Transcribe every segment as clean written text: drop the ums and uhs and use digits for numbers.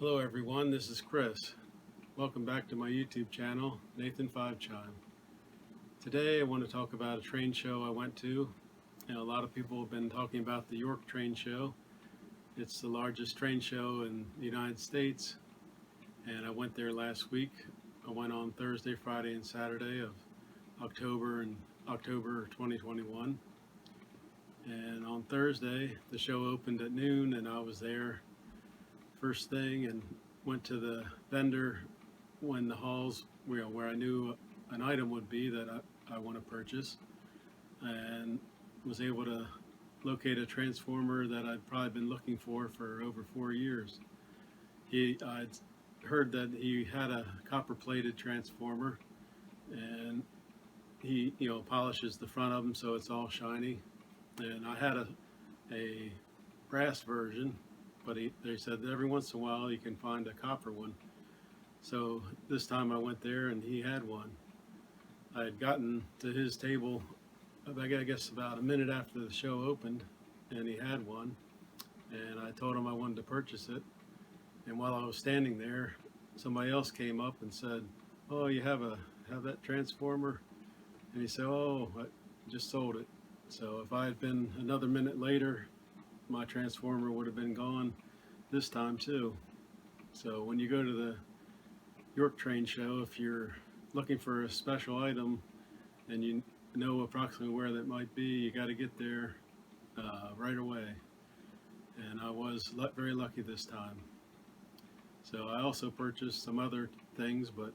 Hello everyone, this is Chris. Welcome back to my YouTube channel, Nathan Five Chime. Today I want to talk about a train show I went to. A lot of people have been talking about the York train show. It's the largest train show in the United States, and I went there last week. I went on Thursday, Friday, and Saturday of October 2021. And on Thursday, the show opened at noon, and I was there first thing and went to the vendor when the halls where I knew an item would be that I want to purchase, and was able to locate a transformer that I'd probably been looking for over 4 years. I'd heard that he had a copper-plated transformer, and he polishes the front of them so it's all shiny. And I had a brass version, but they said that every once in a while you can find a copper one. So this time I went there and he had one. I had gotten to his table, I guess about a minute after the show opened, and he had one. And I told him I wanted to purchase it. And while I was standing there, somebody else came up and said, "Oh, you have that transformer?" And he said, "Oh, I just sold it." So if I had been another minute later, my transformer would have been gone this time too. So when you go to the York train show, if you're looking for a special item and you know approximately where that might be, you got to get there right away. And I was very lucky this time. So I also purchased some other things, but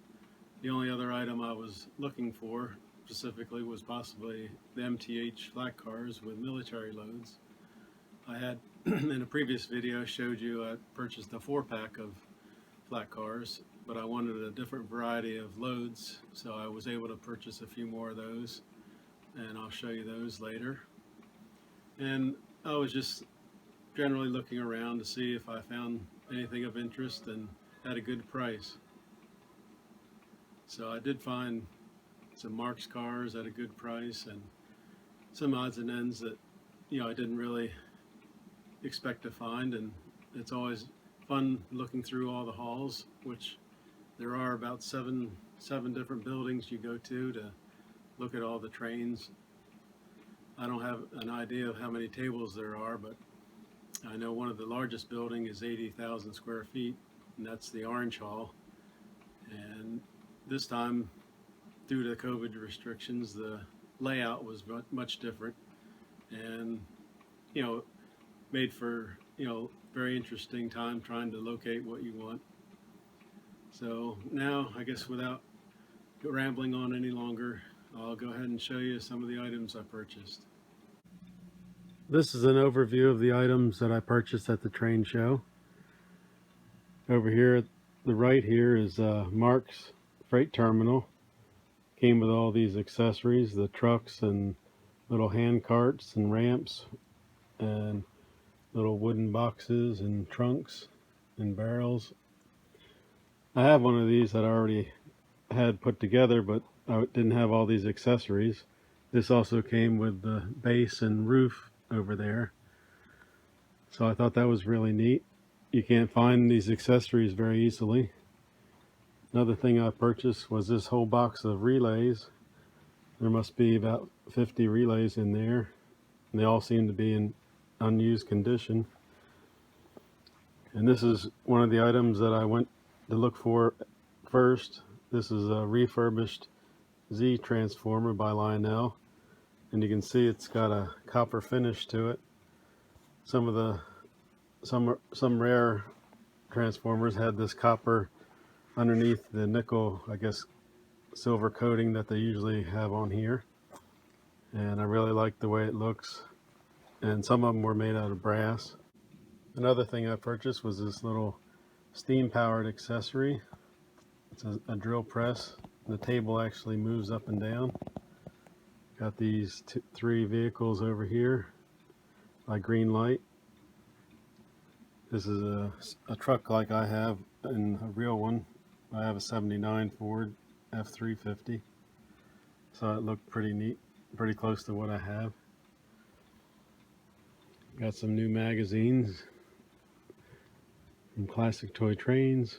the only other item I was looking for specifically was possibly the MTH flat cars with military loads. I had in a previous video showed you I purchased a 4-pack of flat cars, but I wanted a different variety of loads, so I was able to purchase a few more of those, and I'll show you those later. And I was just generally looking around to see if I found anything of interest and at a good price. So I did find some Marx cars at a good price and some odds and ends that I didn't really expect to find. And it's always fun looking through all the halls, which there are about seven different buildings you go to look at all the trains. I don't have an idea of how many tables there are, but I know one of the largest building is 80,000 square feet, and that's the Orange Hall. And this time, due to COVID restrictions, the layout was much different, and made for very interesting time trying to locate what you want. So now, I guess without rambling on any longer, I'll go ahead and show you some of the items I purchased. This is an overview of the items that I purchased at the train show. Over here, the right here is Mark's Freight Terminal. Came with all these accessories, the trucks and little hand carts and ramps and little wooden boxes and trunks and barrels. I have one of these that I already had put together, but I didn't have all these accessories. This also came with the base and roof over there. So I thought that was really neat. You can't find these accessories very easily. Another thing I purchased was this whole box of relays. There must be about 50 relays in there, and they all seem to be in unused condition. And this is one of the items that I went to look for first. This is a Refurbished Z transformer by Lionel, and you can see it's got a copper finish to it. Some rare transformers had this copper underneath the nickel, I guess, silver coating that they usually have on here, and I really like the way it looks. And some of them were made out of brass. Another thing I purchased was this little steam powered accessory. It's a drill press. The table actually moves up and down. Got these 3 vehicles over here by Green Light. This is a truck like I have, and a real one. I have a 79 Ford F350. So it looked pretty neat, pretty close to what I have. Got some new magazines. Some classic toy trains.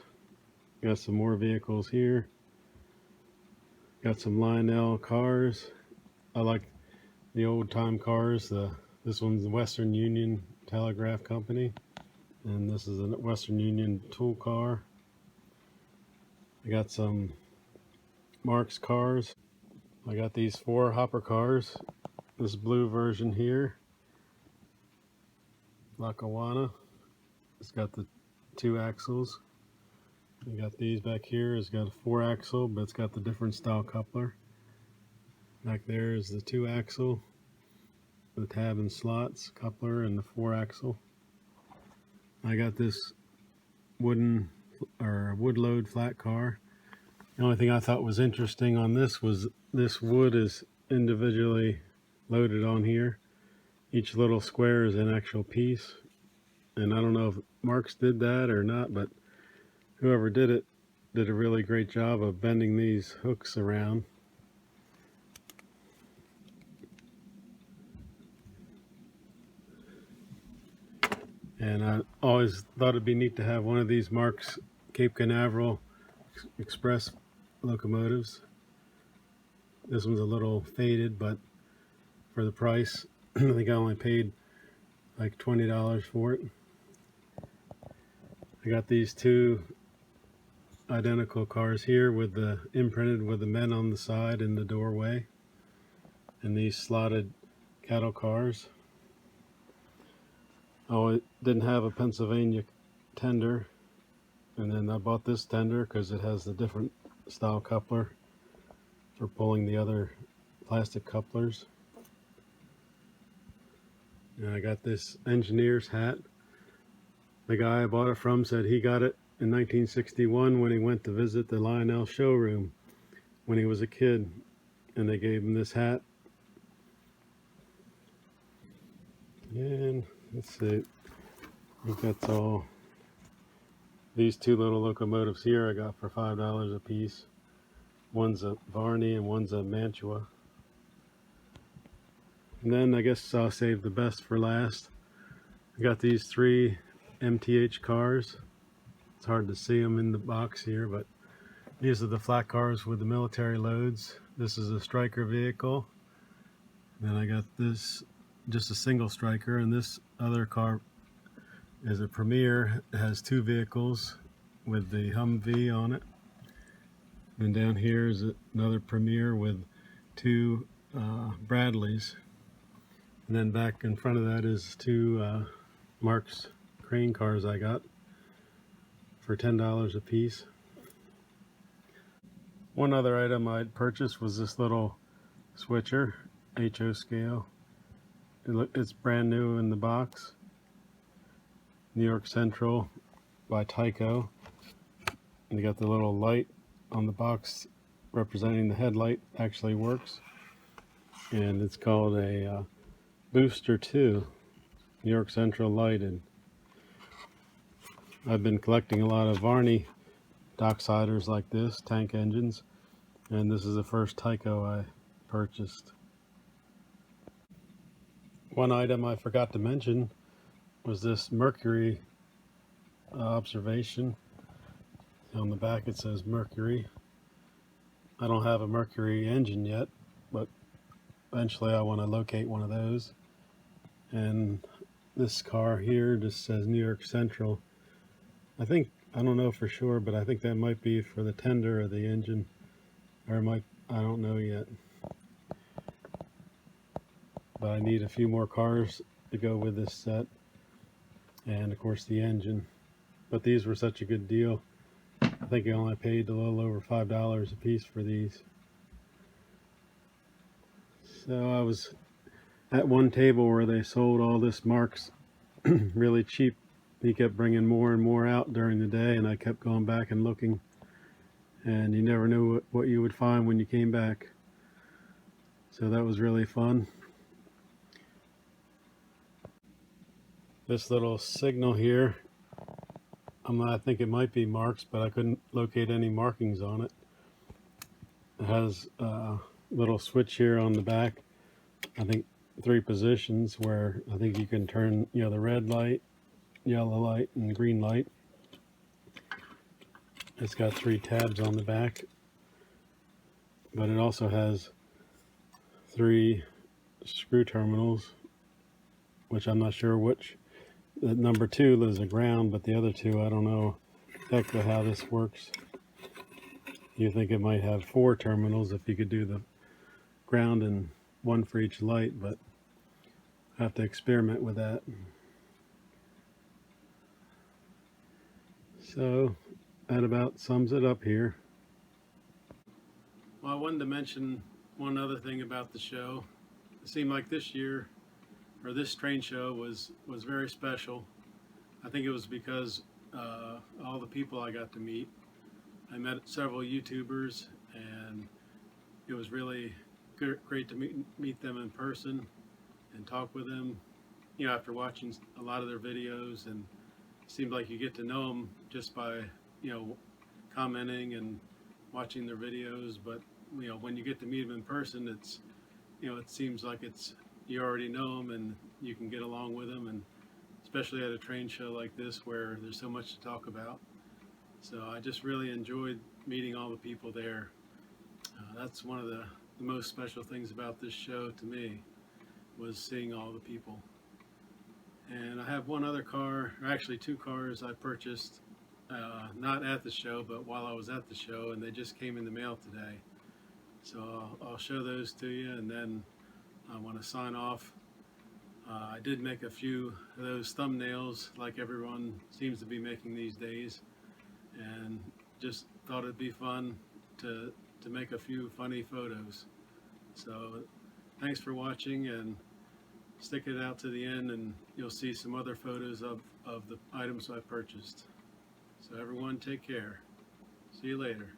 Got some more vehicles here. Got some Lionel cars. I like the old time cars. This one's the Western Union Telegraph Company, and this is a Western Union tool car. I got some Marx cars. I got these 4 hopper cars. This blue version here, Lackawanna. It's got the 2 axles. You got these back here. It's got a 4 axle, but it's got the different style coupler. Back there is the 2 axle, the tab and slots coupler, and the 4 axle. I got this wood load flat car. The only thing I thought was interesting on this was this wood is individually loaded on here. Each little square is an actual piece, and I don't know if Marx did that or not, but whoever did it did a really great job of bending these hooks around. And I always thought it'd be neat to have one of these Marx Cape Canaveral Express locomotives. This one's a little faded, but for the price, I think I only paid like $20 for it. I got these 2 identical cars here with the imprinted with the men on the side in the doorway, and these slotted cattle cars. Oh, it didn't have a Pennsylvania tender, and then I bought this tender because it has the different style coupler for pulling the other plastic couplers. And I got this engineer's hat. The guy I bought it from said he got it in 1961 when he went to visit the Lionel showroom when he was a kid, and they gave him this hat. And let's see, I think that's all. These 2 little locomotives here I got for $5 a piece. One's a Varney and one's a Mantua. And then I guess I'll save the best for last. I got these 3 MTH cars. It's hard to see them in the box here, but these are the flat cars with the military loads. This is a striker vehicle. Then I got this, just a single striker, and this other car is a Premier. It has 2 vehicles with the Humvee on it. And down here is another Premier with 2 Bradleys. And then back in front of that is 2 Marx crane cars I got for $10 a piece. One other item I'd purchased was this little switcher, HO scale. It's brand new in the box. New York Central by Tyco. And you got the little light on the box representing the headlight actually works. And it's called a Booster 2 New York Central lighted. I've been collecting a lot of Varney docksiders like this, tank engines, and this is the first Tyco I purchased. One item I forgot to mention was this Mercury observation. On the back it says Mercury. I don't have a Mercury engine yet, but eventually I want to locate one of those. And this car here just says New York Central. I don't know for sure, but I think that might be for the tender of the engine, or I don't know yet. But I need a few more cars to go with this set, and of course the engine. But these were such a good deal. I think I only paid a little over $5 a piece for these. So I was at one table where they sold all this Marx really cheap. He kept bringing more and more out during the day, and I kept going back and looking, and you never knew what you would find when you came back. So that was really fun. This little signal here, I think it might be Marx, but I couldn't locate any markings on it. It has a little switch here on the back, I think 3 positions, where I think you can turn, the red light, yellow light, and green light. It's got 3 tabs on the back, but it also has 3 screw terminals, which I'm not sure which. The number 2 is a ground, but the other 2, I don't know exactly how this works. You think it might have 4 terminals if you could do the ground and 1 for each light, but I have to experiment with that. So that about sums it up here. Well, I wanted to mention one other thing about the show. It seemed like this year, or this train show, was very special. I think it was because all the people I got to meet. I met several YouTubers, and it was really great to meet them in person and talk with them. You know, after watching a lot of their videos, and it seemed like you get to know them just by, you know, commenting and watching their videos. But you know, when you get to meet them in person, it's, you know, it seems like it's, you already know them and you can get along with them, and especially at a train show like this where there's so much to talk about. So I just really enjoyed meeting all the people there. That's one of the most special things about this show to me, was seeing all the people. And I have one other car, or actually 2 cars I purchased, not at the show, but while I was at the show, and they just came in the mail today. So I'll show those to you, and then I want to sign off. I did make a few of those thumbnails like everyone seems to be making these days, and just thought it'd be fun to make a few funny photos. So thanks for watching, and stick it out to the end and you'll see some other photos of the items I purchased. So everyone, take care. See you later.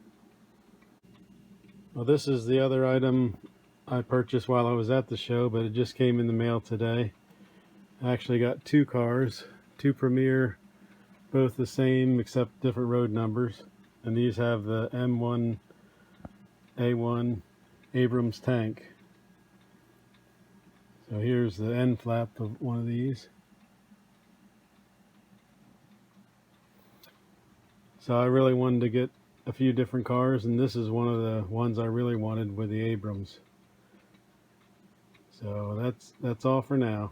Well, this is the other item I purchased while I was at the show, but it just came in the mail today. I actually got 2 cars, 2 Premier, both the same except different road numbers, and these have the M1A1 Abrams tank. So here's the end flap of one of these. So I really wanted to get a few different cars, and this is one of the ones I really wanted with the Abrams. So that's all for now.